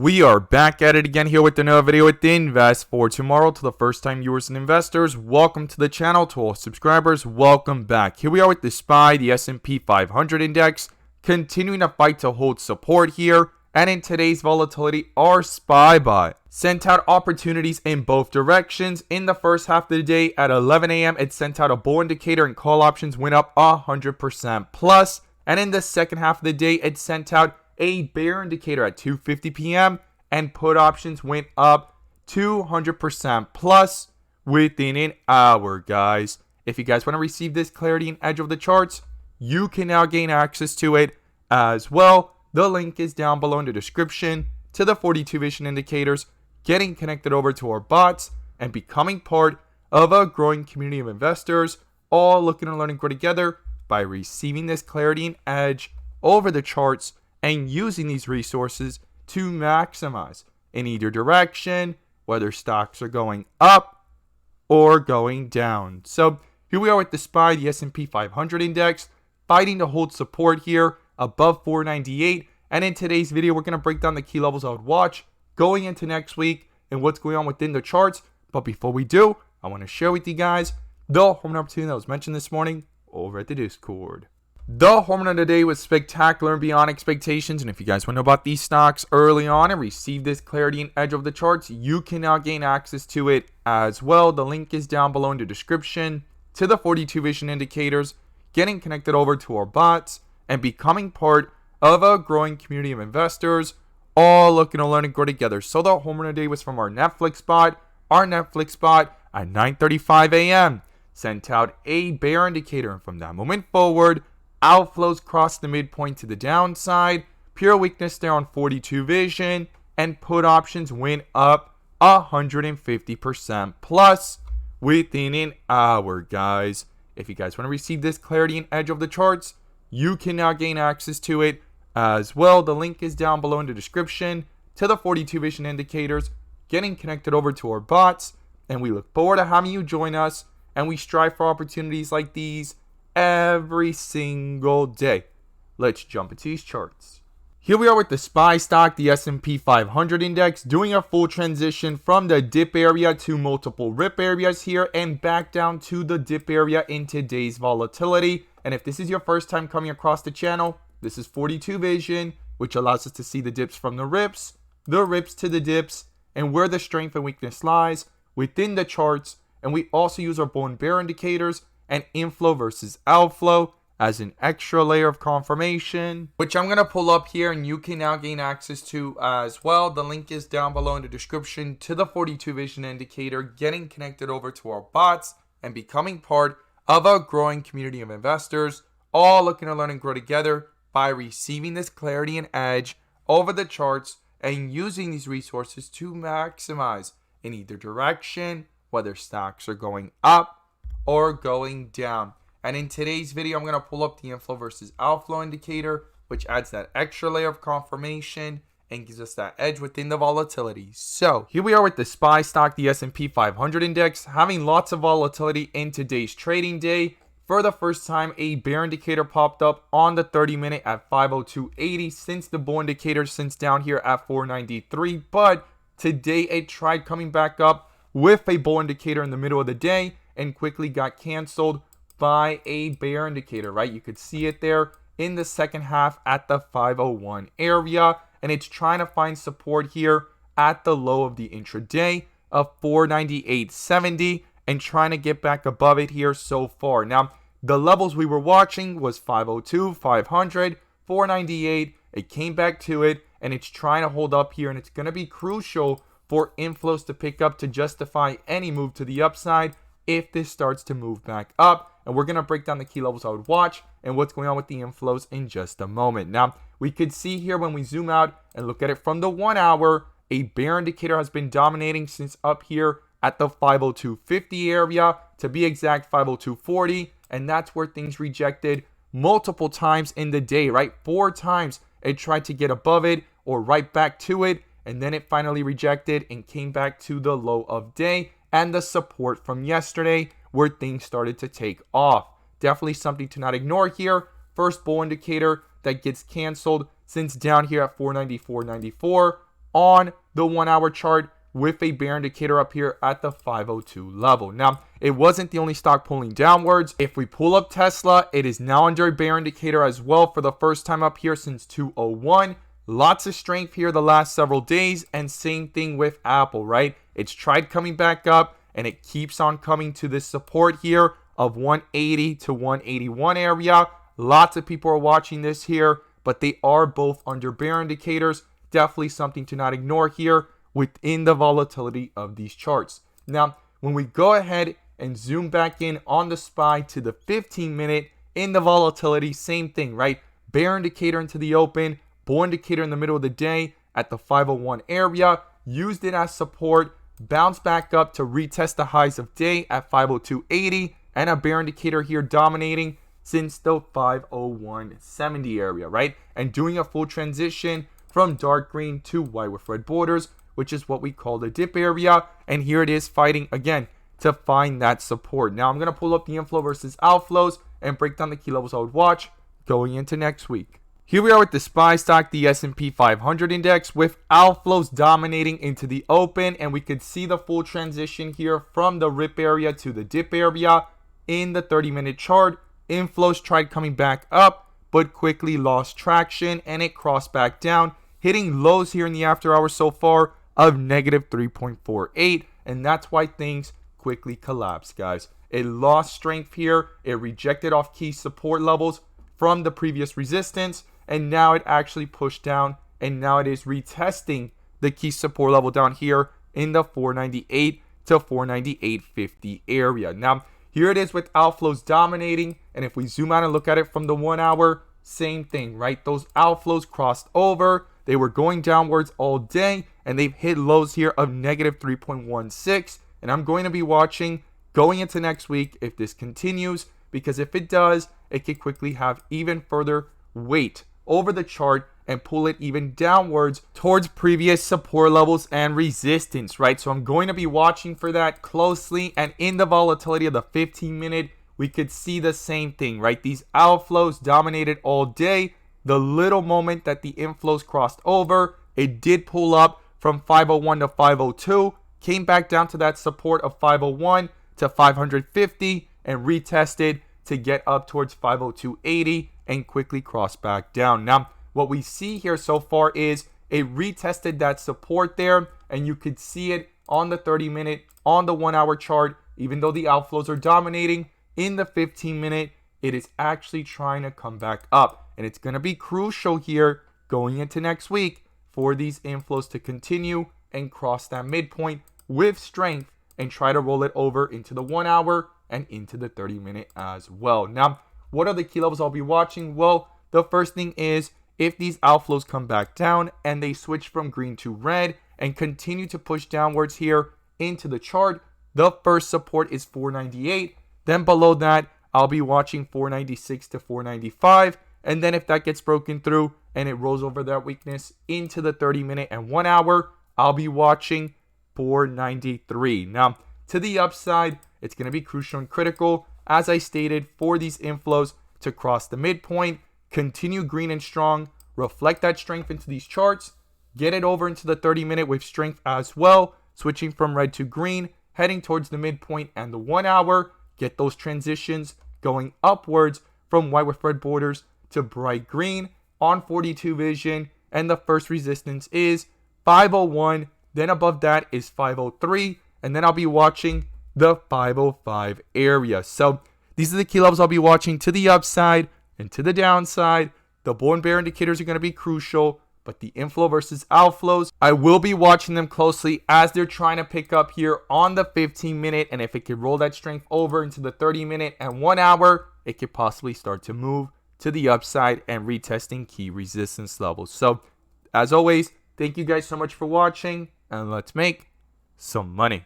We are back at it again here with another video with Invest for Tomorrow. To the first time viewers and investors, welcome to the channel. To all subscribers, welcome back. Here we are with the SPY, the S&P 500 index, continuing to fight to hold support here. And in today's volatility, our SPY buy sent out opportunities in both directions. In the first half of the day at 11 a.m., it sent out a bull indicator and call options went up 100% plus. And in the second half of the day, it sent out a bear indicator at 2:50 p.m. and put options went up 200% plus within an hour, guys. If you guys want to receive this clarity and edge of the charts, you can now gain access to it as well. The link is down below in the description to the 42 vision indicators, getting connected over to our bots and becoming part of a growing community of investors, all looking and learning grow together by receiving this clarity and edge over the charts and using these resources to maximize in either direction, whether stocks are going up or going down. So here we are with the SPY, the S&P 500 index, fighting to hold support here above 498. And in today's video, we're going to break down the key levels I would watch going into next week and what's going on within the charts. But before we do, I want to share with you guys the home run opportunity that was mentioned this morning over at the Discord. The home run today was spectacular and beyond expectations. And if you guys want to know about these stocks early on and receive this clarity and edge of the charts, you can now gain access to it as well. The link is down below in the description to the 42 vision indicators, getting connected over to our bots and becoming part of a growing community of investors, all looking to learn and grow together. So the home run today was from our Netflix spot. Our Netflix spot at 9:35 a.m. sent out a bear indicator, and from that moment forward, outflows crossed the midpoint to the downside, pure weakness there on 42 vision, and put options went up 150% plus within an hour, guys. If you guys want to receive this clarity and edge of the charts, you can now gain access to it as well. The link is down below in the description to the 42 vision indicators, getting connected over to our bots, and we look forward to having you join us, and we strive for opportunities like these every single day. Let's jump into these charts. Here we are with the SPY stock, the S&P 500 index, doing a full transition from the dip area to multiple rip areas here and back down to the dip area in today's volatility. And if this is your first time coming across the channel, this is 42 vision, which allows us to see the dips from the rips to the dips, and where the strength and weakness lies within the charts. And we also use our bull and bear indicators and inflow versus outflow as an extra layer of confirmation, which I'm going to pull up here and you can now gain access to as well. The link is down below in the description to the 42 vision indicator, getting connected over to our bots and becoming part of a growing community of investors, all looking to learn and grow together by receiving this clarity and edge over the charts and using these resources to maximize in either direction, whether stocks are going up or going down. And in today's video, I'm going to pull up the inflow versus outflow indicator, which adds that extra layer of confirmation and gives us that edge within the volatility. So here we are with the SPY stock, the S&P 500 index, having lots of volatility in today's trading day. For the first time, a bear indicator popped up on the 30-minute at 502.80 since the bull indicator since down here at 493. But today it tried coming back up with a bull indicator in the middle of the day and quickly got canceled by a bear indicator, right? You could see it there in the second half at the 501 area, and it's trying to find support here at the low of the intraday of 498.70 and trying to get back above it here so far. Now, the levels we were watching was 502, 500, 498. It came back to it, and it's trying to hold up here, and it's going to be crucial for inflows to pick up to justify any move to the upside if this starts to move back up. And we're going to break down the key levels I would watch and what's going on with the inflows in just a moment. Now, we could see here when we zoom out and look at it from the 1 hour, a bear indicator has been dominating since up here at the 502.50 area, to be exact 502.40, and that's where things rejected multiple times in the day, right? 4 times it tried to get above it or right back to it, and then it finally rejected and came back to the low of day and the support from yesterday where things started to take off. Definitely something to not ignore here. First bull indicator that gets canceled since down here at 494.94. on the 1 hour chart with a bear indicator up here at the 502 level. Now, it wasn't the only stock pulling downwards. If we pull up Tesla, it is now under a bear indicator as well for the first time up here since 201. Lots of strength here the last several days, and same thing with Apple, right? It's tried coming back up and it keeps on coming to this support here of 180 to 181 area. Lots of people are watching this here, but they are both under bear indicators. Definitely something to not ignore here within the volatility of these charts. Now, when we go ahead and zoom back in on the SPY to the 15-minute in the volatility, same thing, right? Bear indicator into the open, bull indicator in the middle of the day at the 501 area, used it as support, bounced back up to retest the highs of day at 502.80, and a bear indicator here dominating since the 501.70 area, right? And doing a full transition from dark green to white with red borders, which is what we call the dip area. And here it is fighting again to find that support. Now I'm going to pull up the inflow versus outflows and break down the key levels I would watch going into next week. Here we are with the SPY stock, the S&P 500 index, with outflows dominating into the open, and we could see the full transition here from the rip area to the dip area in the 30-minute chart. Inflows tried coming back up, but quickly lost traction, and it crossed back down, hitting lows here in the after hours so far of negative 3.48, and that's why things quickly collapsed, guys. It lost strength here. It rejected off key support levels from the previous resistance, and now it actually pushed down, and now it is retesting the key support level down here in the 498 to 498.50 area. Now, here it is with outflows dominating, and if we zoom out and look at it from the 1 hour, same thing, right? Those outflows crossed over. They were going downwards all day, and they've hit lows here of negative 3.16, and I'm going to be watching going into next week if this continues, because if it does, it could quickly have even further weight over the chart and pull it even downwards towards previous support levels and resistance, right? So I'm going to be watching for that closely, and in the volatility of the 15-minute, we could see the same thing, right? These outflows dominated all day. The little moment that the inflows crossed over, it did pull up from 501 to 502, came back down to that support of 501 to 550, and retested to get up towards 502.80 and quickly cross back down. Now, what we see here so far is it retested that support there, and you could see it on the 30-minute, on the 1 hour chart. Even though the outflows are dominating in the 15-minute, it is actually trying to come back up. And it's going to be crucial here going into next week for these inflows to continue and cross that midpoint with strength and try to roll it over into the 1 hour and into the 30-minute as well. Now, what are the key levels I'll be watching? Well, the first thing is if these outflows come back down and they switch from green to red and continue to push downwards here into the chart, the first support is 498. Then below that, I'll be watching 496 to 495. And then if that gets broken through and it rolls over that weakness into the 30-minute and 1 hour, I'll be watching 493. Now, to the upside, it's going to be crucial and critical, as I stated, for these inflows to cross the midpoint, continue green and strong, reflect that strength into these charts, get it over into the 30-minute with strength as well, switching from red to green, heading towards the midpoint and the 1 hour, get those transitions going upwards from white with red borders to bright green on 42 vision, and the first resistance is 501, then above that is 503, and then I'll be watching the 505 area. So these are the key levels I'll be watching to the upside and to the downside. The bull and bear indicators are going to be crucial, but the inflow versus outflows, I will be watching them closely as they're trying to pick up here on the 15-minute, and if it could roll that strength over into the 30-minute and 1 hour, it could possibly start to move to the upside and retesting key resistance levels. So as always, thank you guys so much for watching, and let's make some money.